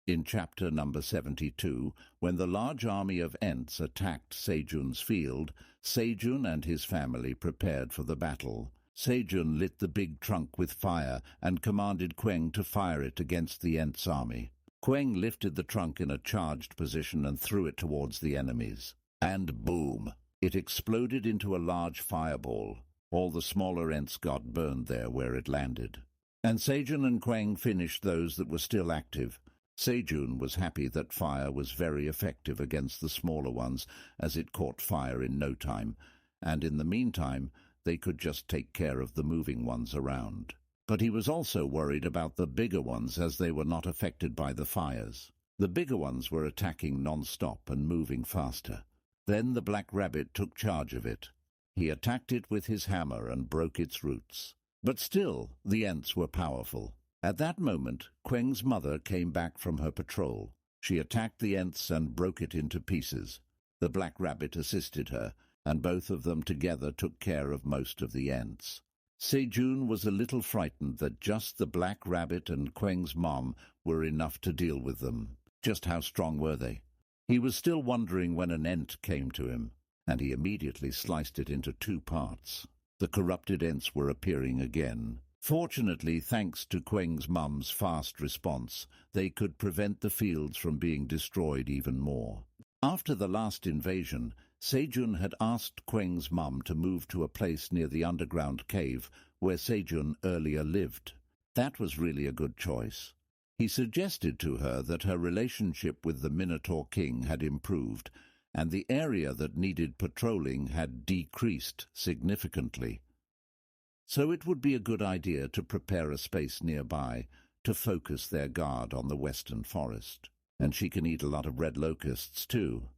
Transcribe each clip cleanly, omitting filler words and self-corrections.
In chapter number 72, when the large army of Ents attacked Sejun's field, Sejun and his family prepared for the battle. Sejun lit the big trunk with fire and commanded Queng to fire it against the Ents' army. Queng lifted the trunk in a charged position and threw it towards the enemies. And boom! It exploded into a large fireball. All the smaller Ents got burned there where it landed. And Sejun and Queng finished those that were still active. Sejun was happy that fire was very effective against the smaller ones, as it caught fire in no time, and in the meantime they could just take care of the moving ones around. But he was also worried about the bigger ones, as they were not affected by the fires. The bigger ones were attacking non-stop and moving faster. Then the black rabbit took charge of it. He attacked it with his hammer and broke its roots. But still, the Ents were powerful. At that moment, Queng's mother came back from her patrol. She attacked the Ents and broke it into pieces. The black rabbit assisted her, and both of them together took care of most of the Ents. Sejun was a little frightened that just the black rabbit and Queng's mom were enough to deal with them. Just how strong were they? He was still wondering when an Ent came to him, and he immediately sliced it into 2 parts. The corrupted Ents were appearing again. Fortunately, thanks to Queng's mum's fast response, they could prevent the fields from being destroyed even more. After the last invasion, Sejun had asked Queng's mum to move to a place near the underground cave where Sejun earlier lived. That was really a good choice. He suggested to her that her relationship with the Minotaur King had improved, and the area that needed patrolling had decreased significantly. So it would be a good idea to prepare a space nearby to focus their guard on the western forest. And she can eat a lot of red locusts too.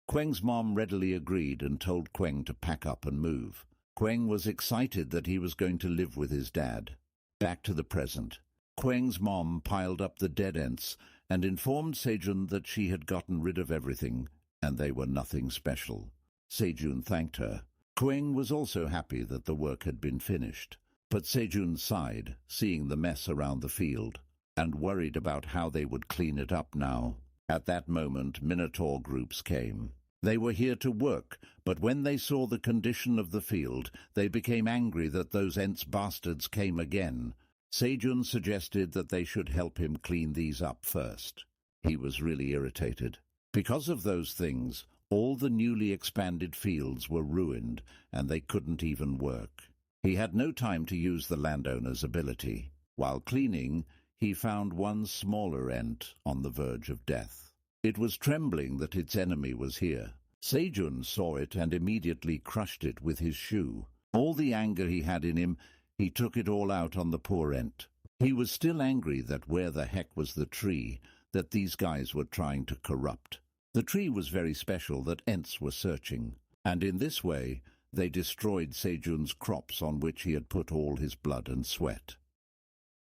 Queng's mom readily agreed and told Queng to pack up and move. Queng was excited that he was going to live with his dad. Back to the present. Queng's mom piled up the dead Ents and informed Sejun that she had gotten rid of everything, and they were nothing special. Sejun thanked her. Queng was also happy that the work had been finished, but Sejun sighed, seeing the mess around the field, and worried about how they would clean it up now. At that moment, Minotaur groups came. They were here to work, but when they saw the condition of the field, they became angry that those Ents bastards came again. Sejun suggested that they should help him clean these up first. He was really irritated. Because of those things, all the newly expanded fields were ruined, and they couldn't even work. He had no time to use the landowner's ability. While cleaning, he found one smaller Ent on the verge of death. It was trembling that its enemy was here. Sejun saw it and immediately crushed it with his shoe. All the anger he had in him, he took it all out on the poor Ent. He was still angry that where the heck was the tree that these guys were trying to corrupt. The tree was very special that Ents were searching, and in this way they destroyed Sejun's crops on which he had put all his blood and sweat.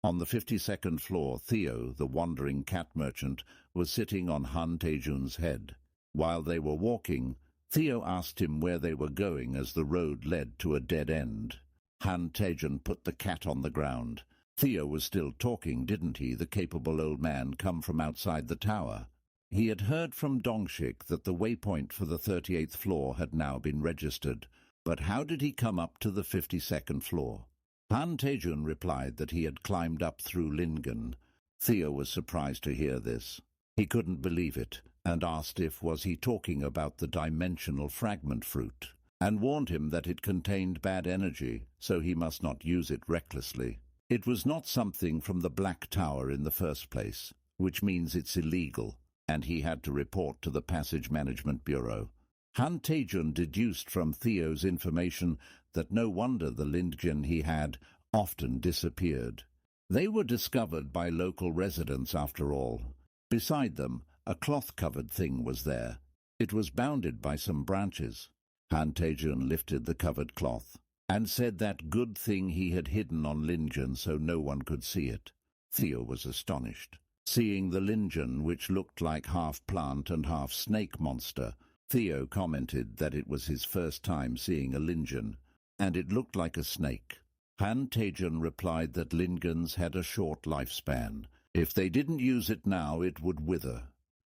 On the 52nd floor, Theo, the wandering cat merchant, was sitting on Han Taejun's head. While they were walking, Theo asked him where they were going as the road led to a dead end. Han Taejun put the cat on the ground. Theo was still talking, didn't he, the capable old man come from outside the tower? He had heard from Dongshik that the waypoint for the 38th floor had now been registered, but how did he come up to the 52nd floor? Han Taejun replied that he had climbed up through Lingen. Theo was surprised to hear this. He couldn't believe it, and asked if was he talking about the dimensional fragment fruit, and warned him that it contained bad energy, so he must not use it recklessly. It was not something from the Black Tower in the first place, which means it's illegal, and he had to report to the Passage Management Bureau. Han Taejun deduced from Theo's information that no wonder the Lingen he had often disappeared. They were discovered by local residents after all. Beside them, a cloth-covered thing was there. It was bounded by some branches. Han Taejun lifted the covered cloth, and said that good thing he had hidden on Lingen so no one could see it. Theo was astonished. Seeing the Lingen, which looked like half plant and half snake monster, Theo commented that it was his first time seeing a Lingen, and it looked like a snake. Han Taejun replied that Lingens had a short lifespan. If they didn't use it now, it would wither.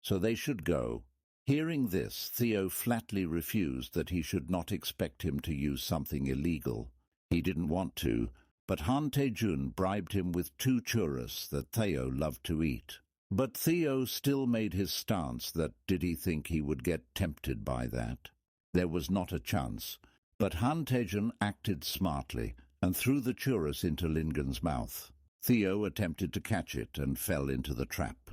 So they should go. Hearing this, Theo flatly refused that he should not expect him to use something illegal. He didn't want to, but Han Tae-jun bribed him with 2 churros that Theo loved to eat. But Theo still made his stance that did he think he would get tempted by that? There was not a chance. But Han Tae-jun acted smartly and threw the churros into Lingen's mouth. Theo attempted to catch it and fell into the trap.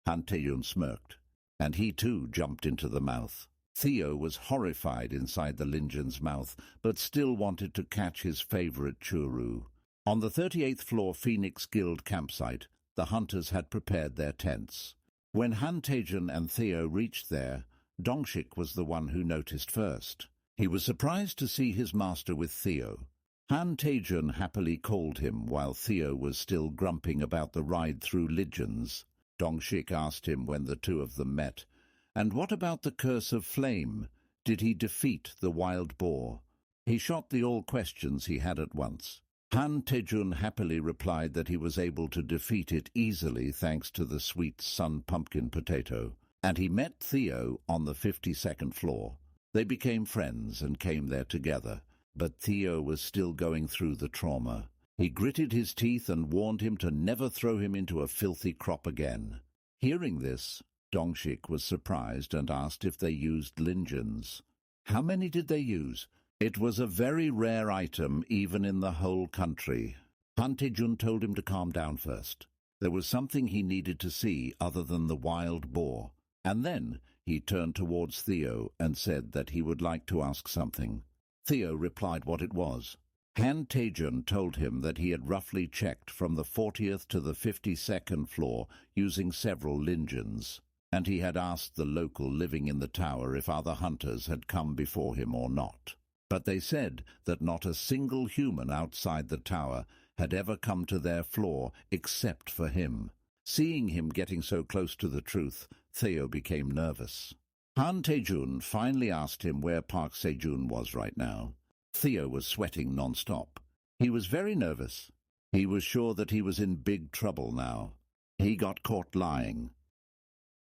Han Tae-jun smirked, and he too jumped into the mouth. Theo was horrified inside the Lingen's mouth, but still wanted to catch his favorite churro. On the 38th floor Phoenix Guild campsite, the hunters had prepared their tents. When Han Tae-jun and Theo reached there, Dongshik was the one who noticed first. He was surprised to see his master with Theo. Han Tae-jun happily called him while Theo was still grumping about the ride through Ligens. Dongshik asked him when the two of them met, "And what about the curse of flame? Did he defeat the wild boar?" He shot the all questions he had at once. Han Tae-jun happily replied that he was able to defeat it easily thanks to the sweet sun pumpkin potato, and he met Theo on the 52nd floor. They became friends and came there together, but Theo was still going through the trauma. He gritted his teeth and warned him to never throw him into a filthy crop again. Hearing this, Dongshik was surprised and asked if they used Lingens. How many did they use? It was a very rare item even in the whole country. Han Tae-jun told him to calm down first. There was something he needed to see other than the wild boar. And then he turned towards Theo and said that he would like to ask something. Theo replied what it was. Han Tae-jun told him that he had roughly checked from the 40th to the 52nd floor using several Lingens, and he had asked the local living in the tower if other hunters had come before him or not. But they said that not a single human outside the tower had ever come to their floor except for him. Seeing him getting so close to the truth, Theo became nervous. Han Tae-jun finally asked him where Park Se-jun was right now. Theo was sweating non-stop. He was very nervous. He was sure that he was in big trouble now. He got caught lying.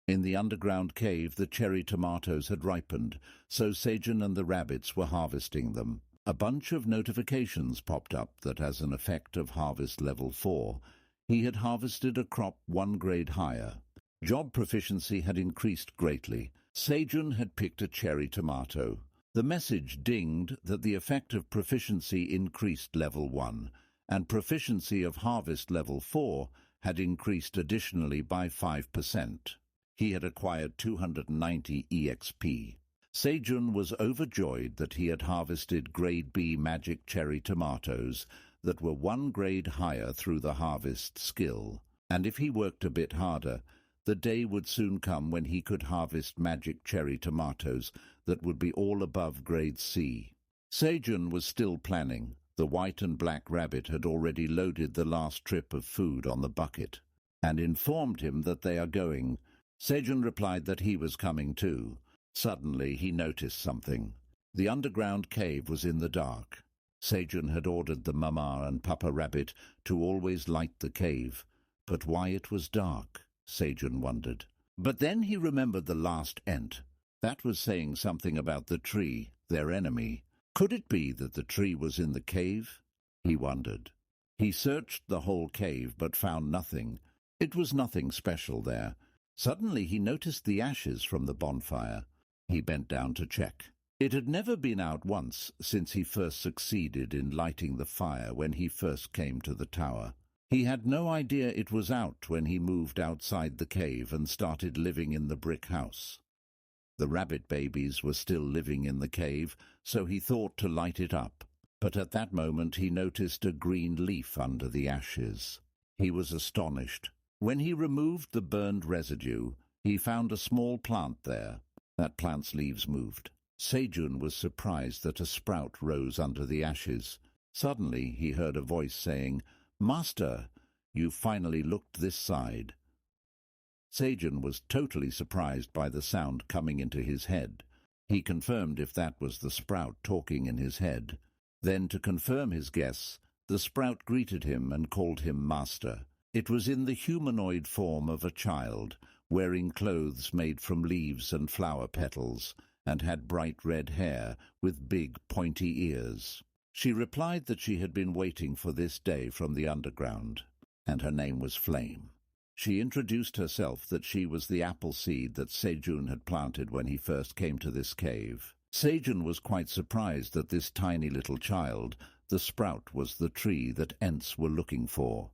In the underground cave, the cherry tomatoes had ripened, so Se-jun and the rabbits were harvesting them. A bunch of notifications popped up that as an effect of harvest level 4, he had harvested a crop 1 grade higher. Job proficiency had increased greatly. Se-jun had picked a cherry tomato. The message dinged that the effect of proficiency increased level 1, and proficiency of harvest level 4 had increased additionally by 5%. He had acquired 290 EXP. Se-jun was overjoyed that he had harvested grade B magic cherry tomatoes that were 1 grade higher through the harvest skill, and if he worked a bit harder, the day would soon come when he could harvest magic cherry tomatoes that would be all above grade C. Se-jun was still planning. The white and black rabbit had already loaded the last trip of food on the bucket, and informed him that they are going. Se-jun replied that he was coming too. Suddenly he noticed something. The underground cave was in the dark. Se-jun had ordered the Mama and Papa Rabbit to always light the cave, but why it was dark, Se-jun wondered. But then he remembered the last ent. That was saying something about the tree, their enemy. Could it be that the tree was in the cave? He wondered. He searched the whole cave but found nothing. It was nothing special there. Suddenly he noticed the ashes from the bonfire. He bent down to check. It had never been out once since he first succeeded in lighting the fire when he first came to the tower. He had no idea it was out when he moved outside the cave and started living in the brick house. The rabbit babies were still living in the cave, so he thought to light it up. But at that moment he noticed a green leaf under the ashes. He was astonished. When he removed the burned residue, he found a small plant there. That plant's leaves moved. Se-jun was surprised that a sprout rose under the ashes. Suddenly he heard a voice saying, "Master, you finally looked this side." Se-jun was totally surprised by the sound coming into his head. He confirmed if that was the sprout talking in his head. Then, to confirm his guess, the sprout greeted him and called him master. It was in the humanoid form of a child, wearing clothes made from leaves and flower petals, and had bright red hair with big pointy ears. She replied that she had been waiting for this day from the underground, and her name was Flame. She introduced herself that she was the apple seed that Sejun had planted when he first came to this cave. Sejun was quite surprised that this tiny little child, the sprout, was the tree that Ents were looking for.